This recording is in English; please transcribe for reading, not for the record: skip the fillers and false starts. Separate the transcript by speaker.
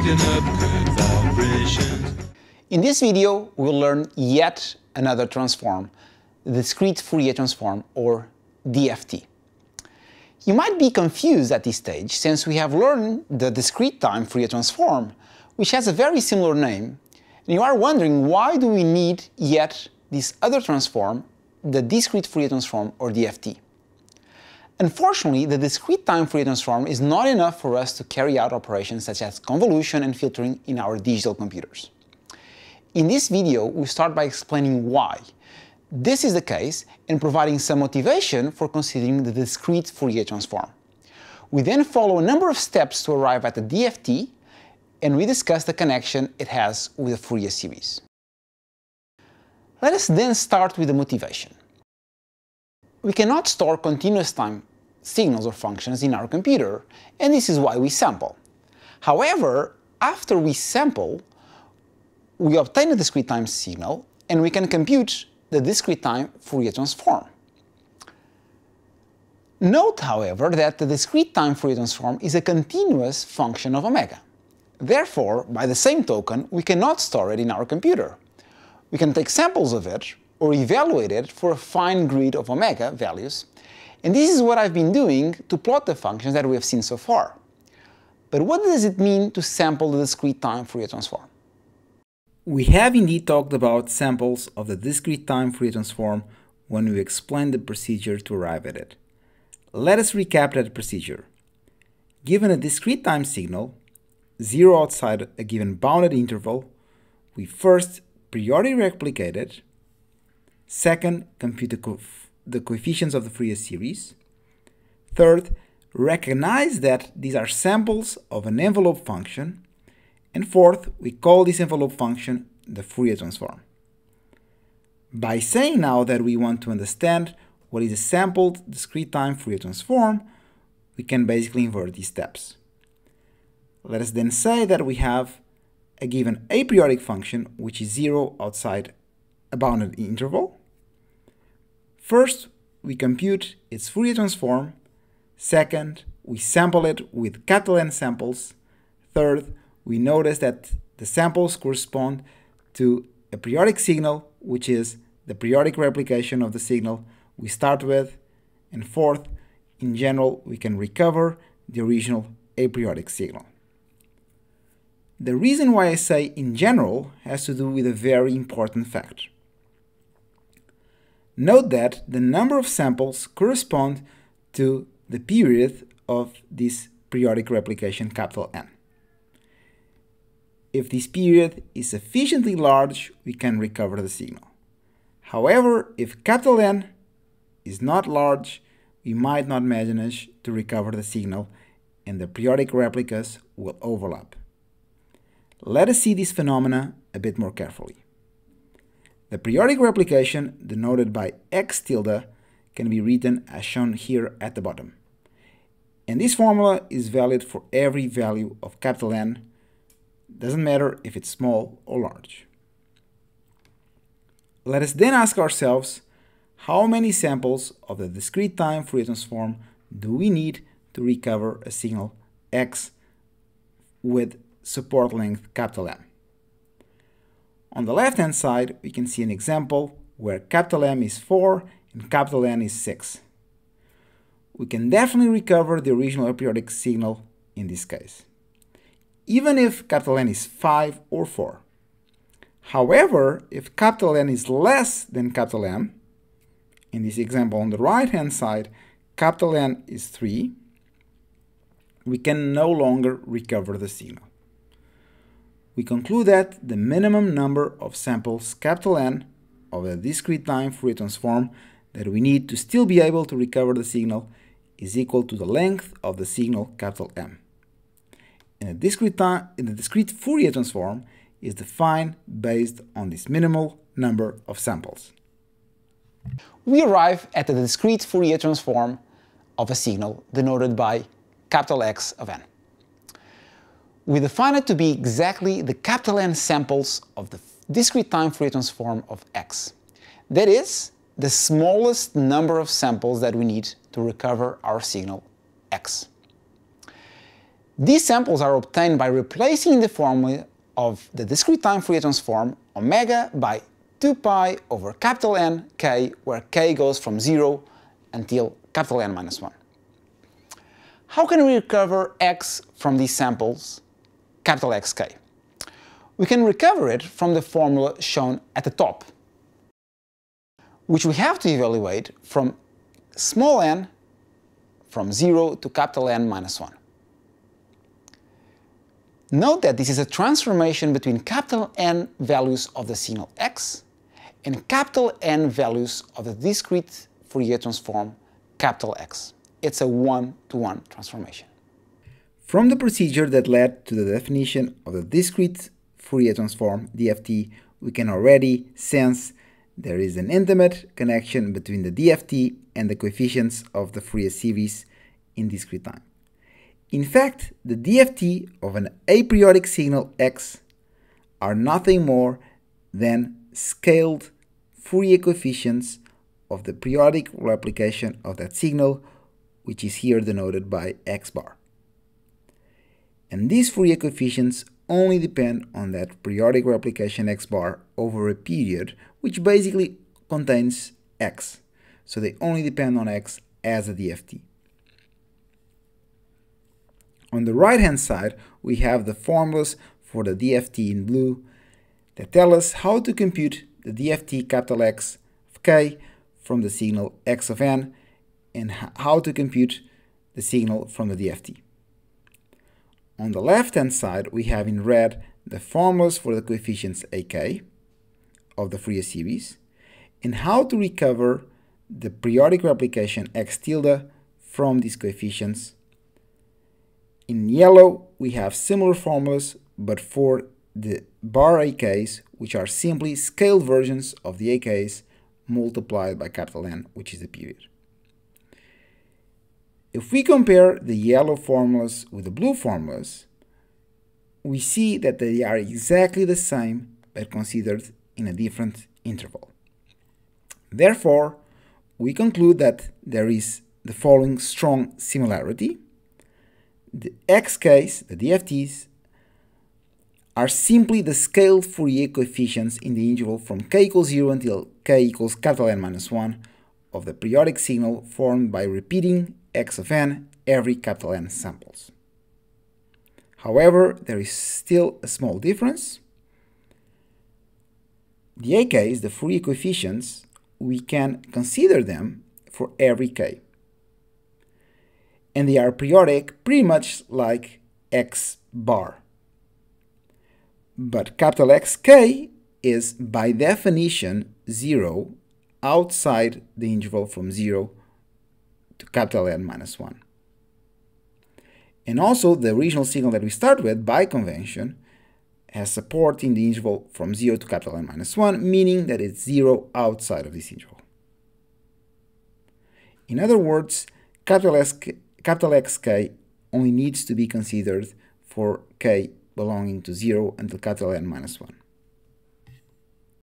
Speaker 1: picking up good vibrations.
Speaker 2: In this video, we'll learn yet another transform, the Discrete Fourier Transform, or DFT. You might be confused at this stage, since we have learned the Discrete-time Fourier Transform, which has a very similar name, and you are wondering why do we need yet this other transform, the Discrete Fourier Transform, or DFT. Unfortunately, the Discrete-time Fourier Transform is not enough for us to carry out operations such as convolution and filtering in our digital computers. In this video, we start by explaining why this is the case and providing some motivation for considering the Discrete Fourier Transform. We then follow a number of steps to arrive at the DFT, and we discuss the connection it has with the Fourier series. Let us then start with the motivation. We cannot store continuous time signals or functions in our computer, and this is why we sample. However, after we sample, we obtain a discrete time signal, and we can compute the Discrete-time Fourier Transform. Note, however, that the Discrete-time Fourier Transform is a continuous function of omega. Therefore, by the same token, we cannot store it in our computer. We can take samples of it or evaluate it for a fine grid of omega values, and this is what I've been doing to plot the functions that we have seen so far. But what does it mean to sample the Discrete-time Fourier Transform?
Speaker 3: We have indeed talked about samples of the Discrete-time Fourier Transform when we explained the procedure to arrive at it. Let us recap that procedure. Given a discrete time signal, 0 outside a given bounded interval, we first periodically replicate it, second, compute the coefficients of the Fourier series, third, recognize that these are samples of an envelope function, and fourth, we call this envelope function the Fourier transform. By saying now that we want to understand what is a sampled discrete-time Fourier transform, we can basically invert these steps. Let us then say that we have a given aperiodic function which is 0 outside a bounded interval. First, we compute its Fourier transform. Second, we sample it with N samples. Third, we notice that the samples correspond to a periodic signal, which is the periodic replication of the signal we start with. And fourth, in general, we can recover the original aperiodic signal. The reason why I say in general has to do with a very important fact. Note that the number of samples correspond to the period of this periodic replication N. If this period is sufficiently large, we can recover the signal. However, if N is not large, we might not manage to recover the signal, and the periodic replicas will overlap. Let us see this phenomena a bit more carefully. The periodic replication, denoted by x tilde, can be written as shown here at the bottom. And this formula is valid for every value of N. Doesn't matter if it's small or large. Let us then ask ourselves, how many samples of the Discrete-time Fourier Transform do we need to recover a signal x with support length M? On the left-hand side, we can see an example where M is 4 and N is 6. We can definitely recover the original aperiodic signal in this case, even if N is 5 or 4. However, if N is less than M, in this example on the right-hand side, N is 3, we can no longer recover the signal. We conclude that the minimum number of samples N of the Discrete-time Fourier Transform that we need to still be able to recover the signal is equal to the length of the signal M. And the Discrete Fourier Transform is defined based on this minimal number of samples.
Speaker 2: We arrive at the Discrete Fourier Transform of a signal denoted by X of n. We define it to be exactly the N samples of the Discrete-time Fourier Transform of x. That is, the smallest number of samples that we need to recover our signal x. These samples are obtained by replacing the formula of the discrete-time Fourier transform omega by 2 pi over capital N k, where k goes from 0 until capital N minus 1. How can we recover x from these samples, capital Xk? We can recover it from the formula shown at the top, which we have to evaluate from small n from 0 to capital N minus 1. Note that this is a transformation between capital N values of the signal x and capital N values of the discrete Fourier transform capital X. It's a one-to-one transformation.
Speaker 3: From the procedure that led to the definition of the discrete Fourier transform, DFT, we can already sense there is an intimate connection between the DFT and the coefficients of the Fourier series in discrete time. In fact, the DFT of an aperiodic signal x are nothing more than scaled Fourier coefficients of the periodic replication of that signal, which is here denoted by x bar. And these Fourier coefficients only depend on that periodic replication x bar over a period, which basically contains x. So they only depend on x as a DFT. On the right-hand side, we have the formulas for the DFT in blue that tell us how to compute the DFT capital X of k from the signal x of n and how to compute the signal from the DFT. On the left-hand side, we have in red the formulas for the coefficients ak of the Fourier series and how to recover the periodic replication x tilde from these coefficients. In yellow, we have similar formulas, but for the bar AKs, which are simply scaled versions of the AKs multiplied by capital N, which is the period. If we compare the yellow formulas with the blue formulas, we see that they are exactly the same, but considered in a different interval. Therefore, we conclude that there is the following strong similarity. The XKs, the DFTs, are simply the scaled Fourier coefficients in the interval from k equals 0 until k equals capital N minus 1 of the periodic signal formed by repeating x of n every capital N samples. However, there is still a small difference. The AKs, the Fourier coefficients, we can consider them for every k. And they are periodic pretty much like x bar. But capital Xk is by definition 0 outside the interval from 0 to capital N minus 1. And also the original signal that we start with by convention has support in the interval from 0 to capital N minus 1, meaning that it's 0 outside of this interval. In other words, capital Xk only needs to be considered for k belonging to 0 until capital N minus 1.